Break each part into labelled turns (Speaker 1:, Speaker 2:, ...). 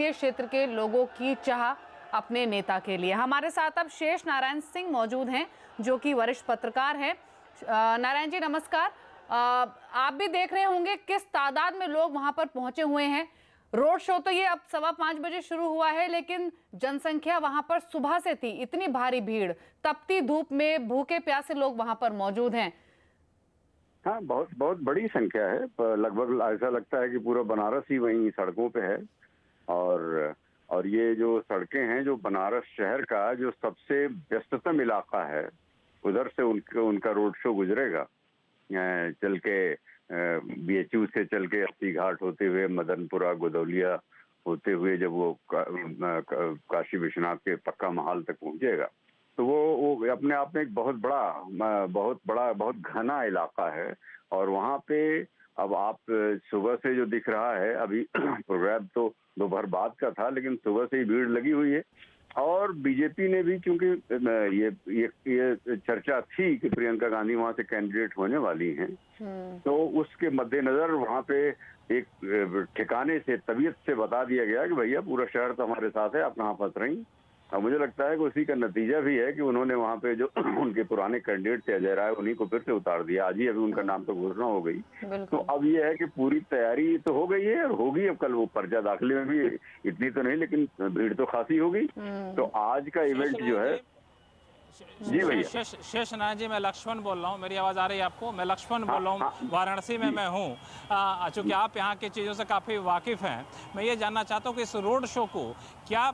Speaker 1: क्षेत्र के लोगों की चाह अपने नेता के लिए। हमारे साथ अब शेष नारायण सिंह मौजूद हैं जो कि वरिष्ठ पत्रकार हैं। नारायण जी नमस्कार। आप भी देख रहे होंगे किस तादाद में लोग वहां पर पहुंचे हुए हैं। रोड शो तो ये अब 5:15 बजे शुरू हुआ है, लेकिन जनसंख्या वहां पर सुबह से थी। इतनी भारी भीड़, तपती धूप में भूखे प्यासे लोग वहां पर मौजूद हैं।
Speaker 2: हाँ, बहुत बहुत बड़ी संख्या है। लगभग ऐसा लगता है कि पूरा बनारस ही वहीं सड़कों पे है। और ये जो सड़कें हैं, जो बनारस शहर का जो सबसे व्यस्ततम इलाका है, उधर से उनका रोड शो गुजरेगा। चल के बीएचयू से चल के अस्सी घाट होते हुए मदनपुरा गोदौलिया होते हुए जब वो काशी विश्वनाथ के पक्का महाल तक पहुंचेगा, तो वो अपने आप में एक बहुत घना इलाका है। और वहाँ पे अब आप सुबह से जो दिख रहा है, अभी प्रोग्राम तो दोपहर बाद का था, लेकिन सुबह से ही भीड़ लगी हुई है। और बीजेपी ने भी, क्योंकि ये चर्चा थी कि प्रियंका गांधी वहां से कैंडिडेट होने वाली हैं, तो उसके मद्देनजर वहां पे एक ठिकाने से तबीयत से बता दिया गया कि भैया पूरा शहर तो हमारे साथ है, आप कहाँ फंस रही। और मुझे लगता है कि उसी का नतीजा भी है कि उन्होंने वहां पे जो उनके पुराने कैंडिडेट थे अजय राय, उन्हीं को फिर से उतार दिया। आज ही अभी उनका नाम तो घोषणा हो गई। तो अब ये है कि पूरी तैयारी तो हो गई है और होगी। अब कल वो पर्चा दाखिले में भी इतनी तो नहीं, लेकिन भीड़ तो खासी होगी। तो आज का इवेंट जो है, जी भैया।
Speaker 3: शेष नारायण जी, मैं लक्ष्मण बोल रहा हूँ। मेरी आवाज़ आ रही है आपको? मैं लक्ष्मण बोल रहा हूँ, वाराणसी में मैं हूँ। चूँकि आप यहाँ की चीज़ों से काफ़ी वाकिफ़ हैं, मैं ये जानना चाहता हूँ कि इस रोड शो को क्या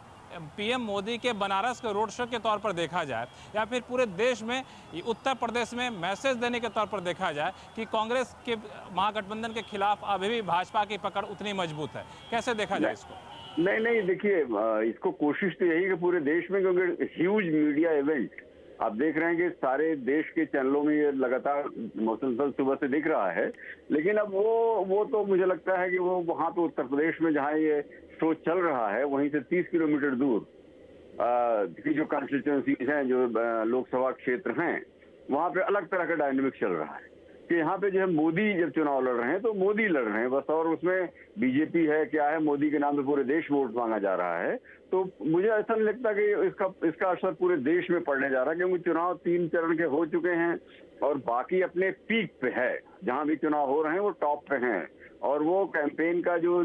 Speaker 3: पीएम मोदी के बनारस के रोड शो के तौर पर देखा जाए, या फिर पूरे देश में, उत्तर प्रदेश में मैसेज देने के तौर पर देखा जाए कि कांग्रेस के महागठबंधन के खिलाफ अभी भी भाजपा की पकड़ उतनी मजबूत है? कैसे देखा जाए इसको?
Speaker 2: नहीं, देखिए, इसको कोशिश तो यही कि पूरे देश में, क्योंकि ह्यूज मीडिया इवेंट आप देख रहे हैं कि सारे देश के चैनलों में ये लगातार मुसलसल सुबह से दिख रहा है। लेकिन अब वो तो मुझे लगता है कि वो वहाँ पे उत्तर प्रदेश में जहाँ ये शो चल रहा है, वहीं से 30 किलोमीटर दूर की जो कॉन्स्टिट्यूएंसीज हैं, जो लोकसभा क्षेत्र हैं, वहाँ पे अलग तरह का डायनेमिक चल रहा है कि यहाँ पे जो है मोदी जब चुनाव लड़ रहे हैं तो मोदी लड़ रहे हैं बस, और उसमें बीजेपी है क्या है, मोदी के नाम पे पूरे देश वोट मांगा जा रहा है। तो मुझे ऐसा नहीं लगता कि इसका असर पूरे देश में पड़ने जा रहा है, क्योंकि चुनाव 3 चरण के हो चुके हैं और बाकी अपने पीक पे है। जहां भी चुनाव हो रहे हैं वो टॉप पे हैं। और वो कैंपेन का जो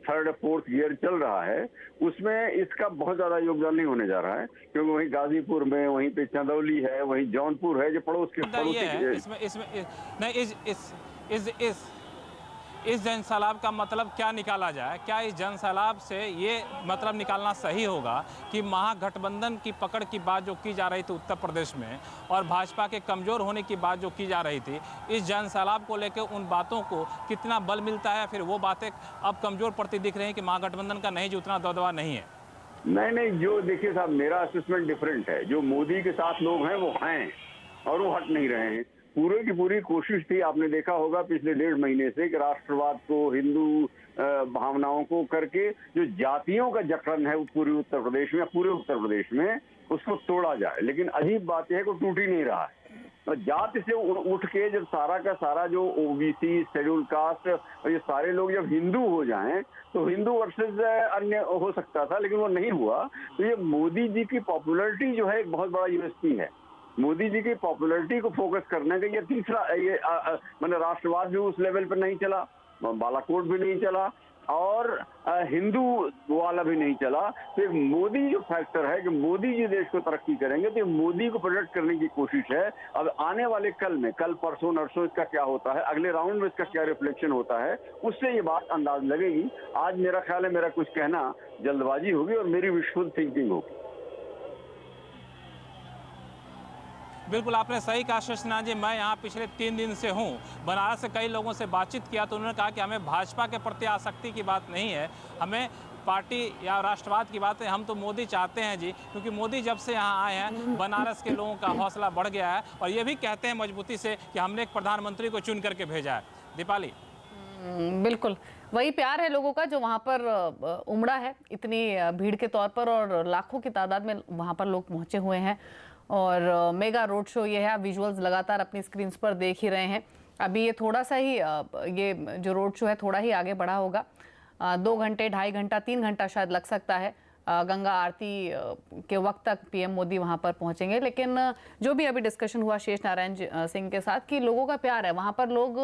Speaker 2: थर्ड फोर्थ गियर चल रहा है, उसमें इसका बहुत ज्यादा योगदान नहीं होने जा रहा है, क्योंकि वहीं गाजीपुर में, वहीं पे चंदौली है, वहीं जौनपुर है, जो पड़ोसी
Speaker 3: इस जनसैलाब का मतलब क्या निकाला जाए? क्या इस जनसैलाब से ये मतलब निकालना सही होगा कि महागठबंधन की पकड़ की बात जो की जा रही थी उत्तर प्रदेश में, और भाजपा के कमज़ोर होने की बात जो की जा रही थी, इस जनसैलाब को लेकर उन बातों को कितना बल मिलता है? फिर वो बातें अब कमज़ोर पड़ती दिख रही हैं कि महागठबंधन का नहीं, जो उतना दबदबा नहीं है।
Speaker 2: नहीं, जो देखिए साहब, मेरा असेसमेंट डिफरेंट है। जो मोदी के साथ लोग हैं वो हैं और वो हट नहीं रहे हैं। पूरे की पूरी कोशिश थी, आपने देखा होगा पिछले 1.5 महीने से, कि राष्ट्रवाद को, हिंदू भावनाओं को करके जो जातियों का जकड़न है पूरे उत्तर प्रदेश में, पूरे उत्तर प्रदेश में, उसको तोड़ा जाए। लेकिन अजीब बात यह है कि टूट ही नहीं रहा है। तो जाति से उठ के जब सारा का सारा जो ओबीसी, शेड्यूल कास्ट और ये सारे लोग जब हिंदू हो जाएं, तो हिंदू वर्सेस अन्य हो सकता था, लेकिन वो नहीं हुआ। तो ये मोदी जी की पॉपुलैरिटी जो है एक बहुत बड़ा यूएसपी है। मोदी जी की पॉपुलैरिटी को फोकस करने का ये तीसरा, मैंने राष्ट्रवाद भी उस लेवल पर नहीं चला, बालाकोट भी नहीं चला, और हिंदू वाला भी नहीं चला। तो मोदी जो फैक्टर है कि मोदी जी देश को तरक्की करेंगे, तो मोदी को प्रोटेक्ट करने की कोशिश है। अब आने वाले कल परसों नरसों इसका क्या होता है, अगले राउंड में इसका क्या रिफ्लेक्शन होता है, उससे ये बात अंदाज लगेगी। आज मेरा ख्याल है मेरा कुछ कहना जल्दबाजी होगी और मेरी विशुद्ध थिंकिंग होगी।
Speaker 3: बिल्कुल आपने सही कहा शेषनाथ जी। मैं यहाँ पिछले 3 दिन से हूँ। बनारस से कई लोगों से बातचीत किया तो उन्होंने कहा कि हमें भाजपा के प्रति आसक्ति की बात नहीं है, हमें पार्टी या राष्ट्रवाद की बात है। हम तो मोदी चाहते हैं जी, क्योंकि मोदी जब से यहाँ आए हैं बनारस के लोगों का हौसला बढ़ गया है, और ये भी कहते हैं मजबूती से कि हमने एक प्रधानमंत्री को चुन करके भेजा है। दीपाली,
Speaker 1: बिल्कुल वही प्यार है लोगों का जो वहां पर उमड़ा है इतनी भीड़ के तौर पर, और लाखों की तादाद में वहां पर लोग पहुंचे हुए हैं। और मेगा रोड शो ये है, आप विजुअल्स लगातार अपनी स्क्रीन पर देख ही रहे हैं। अभी ये थोड़ा सा ही ये जो रोड शो है थोड़ा ही आगे बढ़ा होगा। 2 घंटे, 2.5 घंटा, 3 घंटा शायद लग सकता है। गंगा आरती के वक्त तक पीएम मोदी वहां पर पहुंचेंगे। लेकिन जो भी अभी डिस्कशन हुआ शेष नारायण सिंह के साथ कि लोगों का प्यार है वहां पर, लोग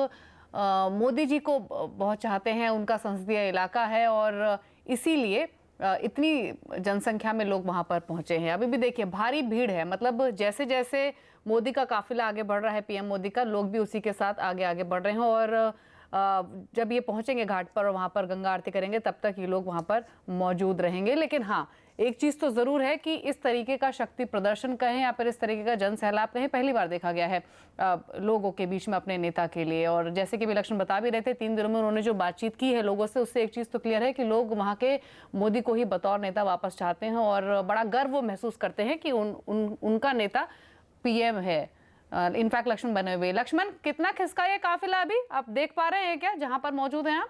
Speaker 1: मोदी जी को बहुत चाहते हैं, उनका संसदीय इलाका है और इसीलिए इतनी जनसंख्या में लोग वहां पर पहुंचे हैं। अभी भी देखिए भारी भीड़ है, मतलब जैसे जैसे मोदी का काफिला आगे बढ़ रहा है, पीएम मोदी का, लोग भी उसी के साथ आगे आगे बढ़ रहे हैं और जब ये पहुंचेंगे घाट पर और वहां पर गंगा आरती करेंगे तब तक ये लोग वहां पर मौजूद रहेंगे। लेकिन हाँ, एक चीज तो जरूर है कि इस तरीके का शक्ति प्रदर्शन कहें या फिर इस तरीके का जन सैलाब कहें, पहली बार देखा गया है लोगों के बीच में अपने नेता के लिए। और जैसे कि विलक्षण बता भी रहे थे, 3 दिनों में उन्होंने जो बातचीत की है लोगों से, उससे एक चीज तो क्लियर है कि लोग वहां के मोदी को ही बतौर नेता वापस चाहते हैं और बड़ा गर्व वो महसूस करते हैं कि उनका नेता पीएम है। इनफैक्ट लक्ष्मण बने हुए, लक्ष्मण कितना खिसका ये काफिला अभी आप देख पा रहे हैं क्या जहां पर मौजूद हैं आप?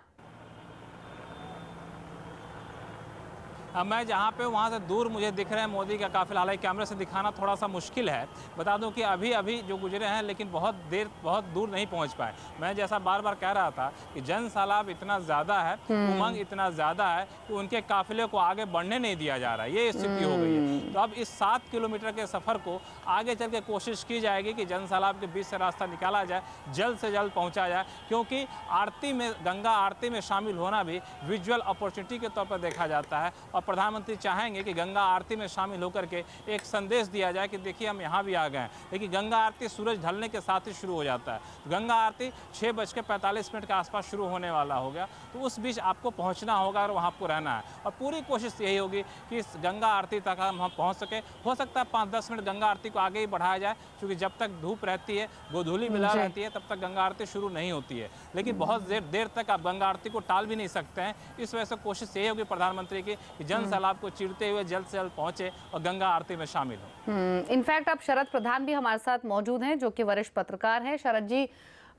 Speaker 3: मैं जहाँ पे वहाँ से दूर मुझे दिख रहे हैं मोदी का काफिला, हालांकि कैमरे से दिखाना थोड़ा सा मुश्किल है। बता दूं कि अभी अभी जो गुजरे हैं लेकिन बहुत दूर नहीं पहुँच पाए। मैं जैसा बार बार कह रहा था कि जन सैलाब इतना ज़्यादा है, उमंग इतना ज़्यादा है कि उनके काफिले को आगे बढ़ने नहीं दिया जा रहा है, ये स्थिति हो गई है। तो अब इस 7 किलोमीटर के सफ़र को आगे चल के कोशिश की जाएगी कि जन सैलाब के बीच से रास्ता निकाला जाए, जल्द से जल्द पहुँचा जाए, क्योंकि आरती में, गंगा आरती में शामिल होना भी विजुअल अपॉर्चुनिटी के तौर पर देखा जाता है और प्रधानमंत्री चाहेंगे कि गंगा आरती में शामिल होकर के एक संदेश दिया जाए कि देखिए हम यहाँ भी आ गए हैं। लेकिन गंगा आरती सूरज ढलने के साथ ही शुरू हो जाता है। गंगा आरती 6:45 के आसपास शुरू होने वाला हो गया, तो उस बीच आपको पहुँचना होगा और वहाँ आपको रहना है और पूरी कोशिश यही होगी कि इस गंगा आरती तक हम पहुँच सके। हो सकता है 5-10 मिनट गंगा आरती को आगे ही बढ़ाया जाए, क्योंकि जब तक धूप रहती है, गोधूली मिला रहती है, तब तक गंगा आरती शुरू नहीं होती है। लेकिन बहुत देर तक आप गंगा आरती को टाल भी नहीं सकते हैं। इस वजह से कोशिश यही होगी प्रधानमंत्री की कि जन सैलाब को चीरते हुए जल्द से जल्द पहुंचे और गंगा आरती में शामिल हो।
Speaker 1: इनफैक्ट अब शरद प्रधान भी हमारे साथ मौजूद हैं, जो कि वरिष्ठ पत्रकार हैं। शरद जी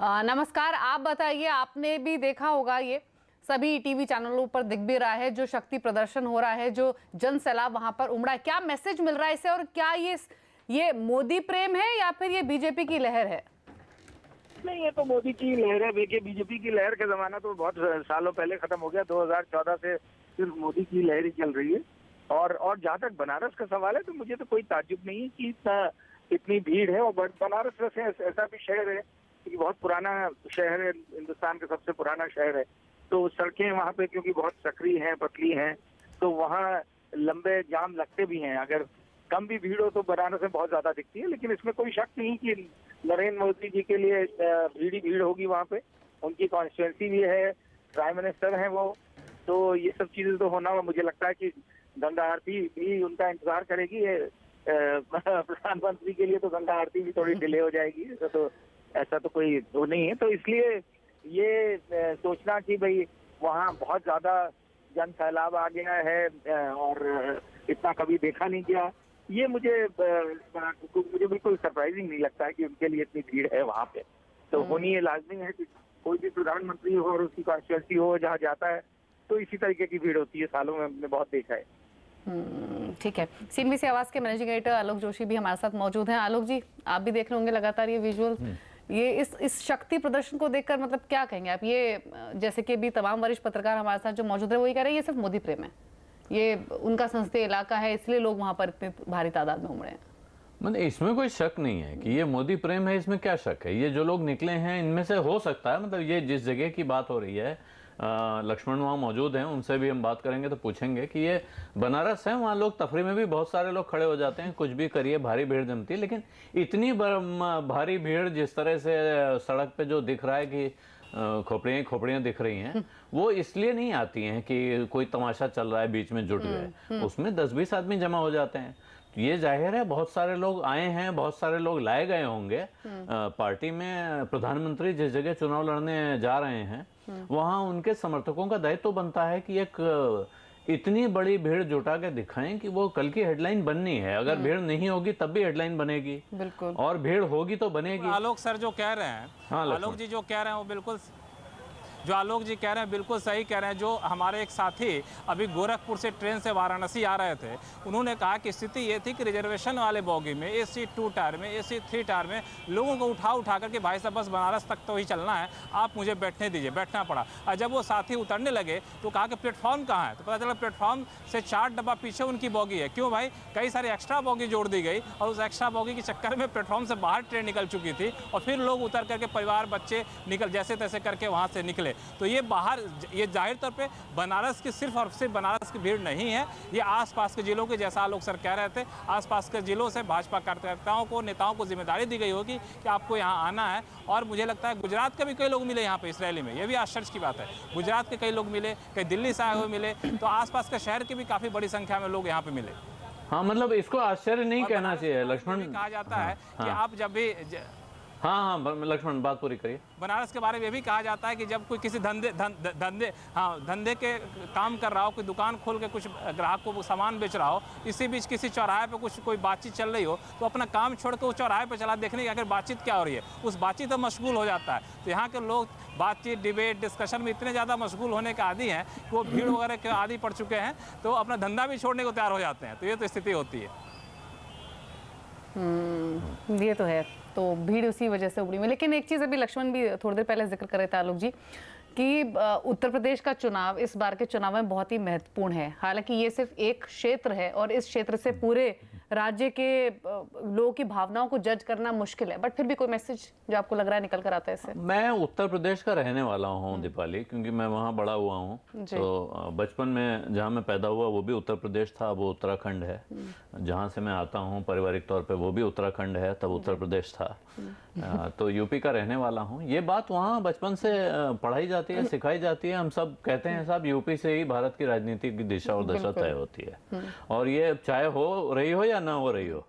Speaker 1: नमस्कार। आप बताइए, आपने भी देखा होगा ये सभी टीवी चैनलों पर दिख भी रहा है, जो शक्ति प्रदर्शन हो रहा है, जो जन सैलाब वहां पर उमड़ा है, क्या मैसेज मिल रहा है इससे और क्या ये मोदी प्रेम है या फिर ये बीजेपी की लहर है?
Speaker 4: नहीं, ये तो मोदी की लहर है। देखिए, बीजेपी की लहर का जमाना तो बहुत सालों पहले खत्म हो गया। 2014 से सिर्फ मोदी की लहर ही चल रही है। और जहाँ तक बनारस का सवाल है, तो मुझे तो कोई ताज्जुब नहीं है कि इतनी भीड़ है। और बनारस वैसे ऐसा भी शहर है कि बहुत पुराना शहर है, हिंदुस्तान का सबसे पुराना शहर है। तो सड़कें वहाँ पे क्योंकि बहुत सकरी हैं, पतली हैं, तो वहाँ लंबे जाम लगते भी हैं। अगर कम भी भीड़ हो तो बनारस में बहुत ज्यादा दिखती है। लेकिन इसमें कोई शक नहीं कि नरेंद्र मोदी जी के लिए भीड़ ही भीड़ होगी वहाँ पे। उनकी कॉन्स्टिट्यूंसी भी है, प्राइम मिनिस्टर हैं वो, तो ये सब चीजें तो होना। मुझे लगता है कि गंगा आरती भी उनका इंतजार करेगी। प्रधानमंत्री के लिए तो गंगा आरती भी थोड़ी डिले हो जाएगी, तो ऐसा तो कोई वो नहीं है। तो इसलिए ये सोचना कि भाई वहाँ बहुत ज्यादा जन सैलाब आ गया है और इतना कभी देखा नहीं गया, ये मुझे बिल्कुल सरप्राइजिंग नहीं लगता है कि उनके लिए इतनी भीड़ है वहाँ पे। तो होनी ये लाजमी है कि कोई भी प्रधानमंत्री हो और उसकी कॉन्स्टिट्यूंसी हो जहाँ जाता है तो इसी तरीके की भीड़ होती है। सालों में हमने बहुत देखा है।
Speaker 1: ठीक है। सीएनबीसी आवाज के मैनेजिंग एडिटर आलोक जोशी भी हमारे साथ मौजूद हैं। आलोक जी, आप भी देख रहे होंगे लगातार ये विजुअल, ये इस शक्ति प्रदर्शन को देखकर मतलब क्या कहेंगे आप? ये जैसे कि भी तमाम वरिष्ठ पत्रकार हमारे साथ जो मौजूद है वही कह रहे हैं ये सिर्फ मोदी प्रेम है, ये उनका संसदीय इलाका है, इसलिए लोग वहां पर इतनी भारी तादाद में उमड़े हैं।
Speaker 5: मतलब इसमें कोई शक नहीं है कि ये मोदी प्रेम है, इसमें क्या शक है? ये जो लोग निकले हैं इनमें से हो सकता है, मतलब ये जिस जगह की बात हो रही है, लक्ष्मण वहाँ मौजूद हैं, उनसे भी हम बात करेंगे तो पूछेंगे कि ये बनारस है, वहाँ लोग तफरी में भी बहुत सारे लोग खड़े हो जाते हैं, कुछ भी करिए भारी भीड़ जमती है। लेकिन इतनी भारी भीड़ जिस तरह से सड़क पे जो दिख रहा है कि खोपड़ियाँ दिख रही हैं, वो इसलिए नहीं आती हैं कि कोई तमाशा चल रहा है बीच में जुट गए, उसमें 10-20 आदमी जमा हो जाते हैं। ये जाहिर है बहुत सारे लोग आए हैं, बहुत सारे लोग लाए गए होंगे पार्टी में। प्रधानमंत्री जिस जगह चुनाव लड़ने जा रहे हैं वहां उनके समर्थकों का दायित्व तो बनता है कि एक इतनी बड़ी भीड़ जुटा के दिखाएं कि वो कल की हेडलाइन बननी है। अगर भीड़ नहीं होगी तब भी हेडलाइन बनेगी,
Speaker 1: बिल्कुल,
Speaker 5: और भीड़ होगी तो बनेगी।
Speaker 3: आलोक सर जो कह रहे हैं,
Speaker 5: हाँ,
Speaker 3: आलोक जी जो कह रहे हैं वो बिल्कुल जो आलोक जी कह रहे हैं बिल्कुल सही कह रहे हैं। जो हमारे एक साथी अभी गोरखपुर से ट्रेन से वाराणसी आ रहे थे, उन्होंने कहा कि स्थिति ये थी कि रिजर्वेशन वाले बोगी में, AC 2 टायर में, AC 3 टायर में लोगों को उठा करके भाई साहब बस बनारस तक तो ही चलना है, आप मुझे बैठने दीजिए। बैठना पड़ा। और जब वो साथी उतरने लगे तो कहा कि प्लेटफॉर्म कहाँ है, तो पता चला प्लेटफॉर्म से 4 डब्बा पीछे उनकी बोगी है। क्यों भाई? कई सारी एक्स्ट्रा बोगी जोड़ दी गई और उस एक्स्ट्रा बोगी के चक्कर में प्लेटफॉर्म से बाहर ट्रेन निकल चुकी थी और फिर लोग उतर करके परिवार बच्चे निकल जैसे तैसे करके वहाँ से निकले। तो ये बाहर, ये जाहिर तौर पे बनारस की सिर्फ और सिर्फ बनारस की भीड़ नहीं है, ये आसपास के जिलों के, जैसा आलोक सर कह रहे थे, आसपास के जिलों से भाजपा कार्यकर्ताओं को, नेताओं को जिम्मेदारी दी गई होगी कि आपको यहाँ आना है। और मुझे लगता है गुजरात के भी कई लोग मिले यहाँ पे इस रैली में, ये भी आश्चर्य की बात है। गुजरात के कई लोग मिले, कई दिल्ली से आए हुए मिले, तो आसपास के शहर की भी काफ़ी बड़ी संख्या में लोग यहाँ पे मिले।
Speaker 5: हाँ, मतलब इसको आश्चर्य नहीं कहना चाहिए लक्ष्मण।
Speaker 3: कहा जाता है कि आप जब भी
Speaker 5: हाँ, लक्ष्मण बात पूरी करिए।
Speaker 3: बनारस के बारे में ये भी कहा जाता है कि जब कोई किसी धंधे के काम कर रहा हो, कोई दुकान खोल के कुछ ग्राहक को सामान बेच रहा हो, इसी बीच किसी चौराहे पे कोई बातचीत चल रही हो, तो अपना काम छोड़ के उस चौराहे पे चला देखने की आखिर बातचीत क्या हो रही है, उस बातचीत में मशगूल हो जाता है। तो यहाँ के लोग बातचीत, डिबेट, डिस्कशन में इतने ज़्यादा मशगूल होने के आदी हैं कि वो भीड़ वगैरह के आदी पड़ चुके हैं, तो अपना धंधा भी छोड़ने को तैयार हो जाते हैं। तो ये तो स्थिति होती है।
Speaker 1: ये तो है। तो भीड़ उसी वजह से उभरी में। लेकिन एक चीज़ अभी लक्ष्मण भी थोड़ी देर पहले जिक्र कर रहे थे आलोक जी कि उत्तर प्रदेश का चुनाव इस बार के चुनाव में बहुत ही महत्वपूर्ण है। हालांकि ये सिर्फ एक क्षेत्र है और इस क्षेत्र से पूरे राज्य के लोगों की भावनाओं को जज करना मुश्किल है, बट फिर भी कोई मैसेज जो आपको लग रहा है निकल कर आता है इससे?
Speaker 5: मैं उत्तर प्रदेश का रहने वाला हूँ दीपाली, क्योंकि मैं वहाँ बड़ा हुआ हूँ। तो बचपन में जहाँ मैं पैदा हुआ वो भी उत्तर प्रदेश था, वो उत्तराखंड है। जहाँ से मैं आता हूँ पारिवारिक तौर पे वो भी उत्तराखंड है, तब उत्तर प्रदेश था। तो यूपी का रहने वाला हूँ। ये बात वहाँ बचपन से पढ़ाई जाती है, सिखाई जाती है। हम सब कहते हैं साहब यूपी से ही भारत की राजनीति की दिशा और दशा तय होती है। और ये चाहे हो रही हो या ना हो रही हो,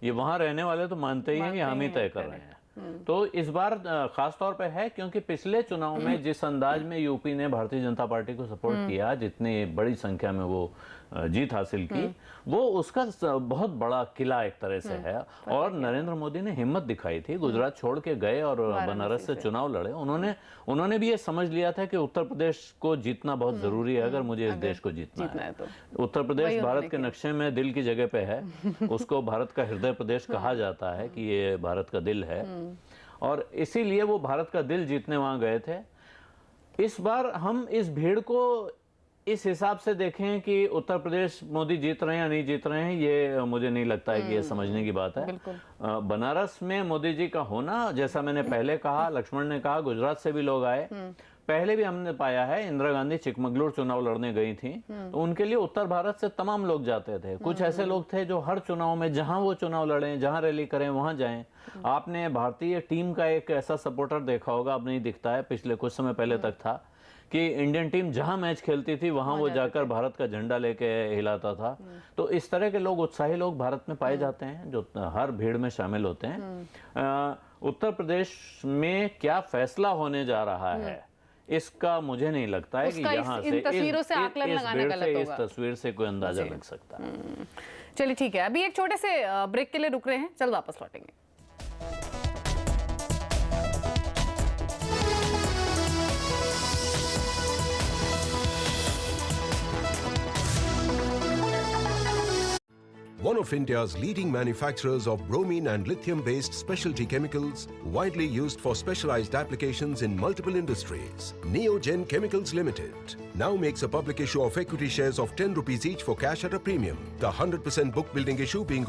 Speaker 5: ये वहाँ रहने वाले तो मानते ही हैं कि हम ही तय कर रहे हैं। तो इस बार खास तौर पे है क्योंकि पिछले चुनाव में जिस अंदाज में यूपी ने भारतीय जनता पार्टी को सपोर्ट किया, जितनी बड़ी संख्या में वो जीत हासिल की, वो उसका बहुत बड़ा किला एक तरह से है। और नरेंद्र मोदी ने हिम्मत दिखाई थी, गुजरात छोड़ के गए और बनारस से चुनाव लड़े। उन्होंने भी ये समझ लिया था कि उत्तर प्रदेश को जीतना बहुत जरूरी है अगर मुझे इस देश को जीतना है। तो उत्तर प्रदेश भारत के नक्शे में दिल की जगह पे है। उसको भारत का हृदय प्रदेश कहा जाता है कि ये भारत का दिल है, और इसीलिए वो भारत का दिल जीतने वहां गए थे। इस बार हम इस भीड़ को इस हिसाब से देखें कि उत्तर प्रदेश मोदी जीत रहे हैं या नहीं जीत रहे हैं, ये मुझे नहीं लगता है कि ये समझने की बात है। बनारस में मोदी जी का होना, जैसा मैंने पहले कहा, लक्ष्मण ने कहा, गुजरात से भी लोग आए। पहले भी हमने पाया है, इंदिरा गांधी चिकमगलूर चुनाव लड़ने गई थी तो उनके लिए उत्तर भारत से तमाम लोग जाते थे। कुछ ऐसे लोग थे जो हर चुनाव में जहां वो चुनाव लड़े, जहां रैली करें, वहां जाएं। आपने भारतीय टीम का एक ऐसा सपोर्टर देखा होगा, अब नहीं दिखता है, पिछले कुछ समय पहले तक था, कि इंडियन टीम जहां मैच खेलती थी वहां वो जाकर भारत का झंडा लेके हिलाता था। तो इस तरह के लोग, उत्साही लोग भारत में पाए जाते हैं जो हर भीड़ में शामिल होते हैं। उत्तर प्रदेश में क्या फैसला होने जा रहा है इसका मुझे नहीं लगता है कि यहाँ से
Speaker 1: तस्वीरों से आकलन लगाना गलत होगा।
Speaker 5: इस तस्वीर से कोई अंदाजा लग सकता है।
Speaker 1: चलिए ठीक है, अभी एक छोटे से ब्रेक के लिए रुक रहे हैं, चल वापस लौटेंगे।
Speaker 6: One of India's leading manufacturers of bromine and lithium-based specialty chemicals, widely used for specialized applications in multiple industries, Neogen Chemicals Limited now makes a public issue of equity shares of ₹10 each for cash at a premium. The 100% book building issue being